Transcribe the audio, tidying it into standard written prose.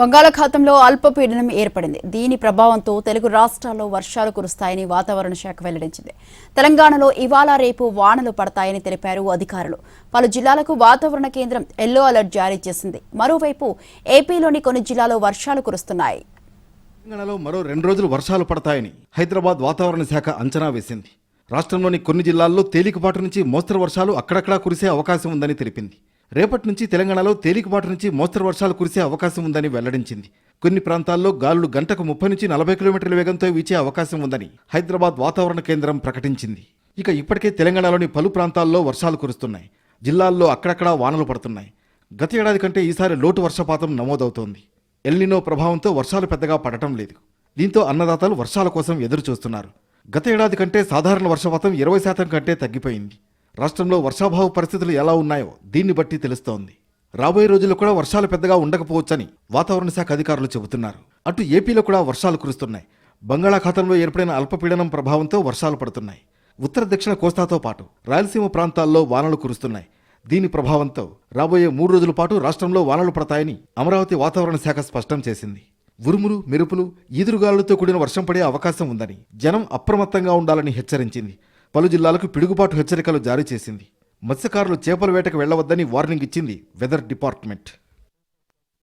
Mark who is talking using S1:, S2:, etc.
S1: బంగాళాఖాతంలో అల్పపీడనం ఏర్పడింది. దీని ప్రభావంతో తెలుగు రాష్ట్రాల్లో వర్షాలు కురుస్తాయని వాతావరణ శాఖ వెల్లడించింది. తెలంగాణలో ఇవాళ రేపు వానలు పడతాయని తెలిపారు అధికారులు. పలు జిల్లాలకు వాతావరణ కేంద్రం ఎల్లో అలర్ట్ జారీ చేసింది. మరోవైపు ఏపీలోని కొన్ని జిల్లాల్లో వర్షాలు కురుస్తున్నాయి.
S2: తెలంగాణలో మరో 2 రోజులు వర్షాలు పడతాయని హైదరాబాద్ వాతావరణ శాఖ అంచనా వేసింది. రాష్ట్రంలోని కొన్ని జిల్లాల్లో తేలికపాటి నుంచి మోస్తరు వర్షాలు అక్కడక్కడా కురిసే అవకాశం ఉందని తెలిపింది. రేపటి నుంచి తెలంగాణలో తేలికపాటి నుంచి మోస్తరు వర్షాలు కురిసే అవకాశం ఉందని వెల్లడించింది. కొన్ని ప్రాంతాల్లో గాలులు గంటకు 30 నుంచి 40 కిలోమీటర్ల వేగంతో వీచే అవకాశం ఉందని హైదరాబాద్ వాతావరణ కేంద్రం ప్రకటించింది. ఇక ఇప్పటికే తెలంగాణలోని పలు ప్రాంతాల్లో వర్షాలు కురుస్తున్నాయి. జిల్లాల్లో అక్కడక్కడా వానలు పడుతున్నాయి. గత ఏడాది కంటే ఈసారి లోటు వర్షపాతం నమోదవుతోంది. ఎల్నినో ప్రభావంతో వర్షాలు పెద్దగా పడటం లేదు. దీంతో అన్నదాతలు వర్షాల కోసం ఎదురు చూస్తున్నారు. గత ఏడాది కంటే సాధారణ వర్షపాతం 20% కంటే తగ్గిపోయింది. రాష్ట్రంలో వర్షాభావ పరిస్థితులు ఎలా ఉన్నాయో దీన్ని బట్టి తెలుస్తోంది. రాబోయే రోజుల్లో కూడా వర్షాలు పెద్దగా ఉండకపోవచ్చని వాతావరణ శాఖ అధికారులు చెబుతున్నారు. అటు ఏపీలో కూడా వర్షాలు కురుస్తున్నాయి. బంగాళాఖాతంలో ఏర్పడిన అల్పపీడనం ప్రభావంతో వర్షాలు పడుతున్నాయి. ఉత్తర దక్షిణ కోస్తాతో పాటు రాయలసీమ ప్రాంతాల్లో వానలు కురుస్తున్నాయి. దీని ప్రభావంతో రాబోయే 3 రోజుల పాటు రాష్ట్రంలో వానలు పడతాయని అమరావతి వాతావరణ శాఖ స్పష్టం చేసింది. ఉరుములు, మెరుపులు, ఈదురుగాలులతో కూడిన వర్షం పడే అవకాశం ఉందని జనం అప్రమత్తంగా ఉండాలని హెచ్చరించింది. పలు జిల్లాలకు పిడుగుపాటు హెచ్చరికలు జారీ చేసింది. మత్స్యకారులు చేపల వేటకు వెళ్లవద్దని వార్నింగ్ ఇచ్చింది వెదర్ డిపార్ట్మెంట్.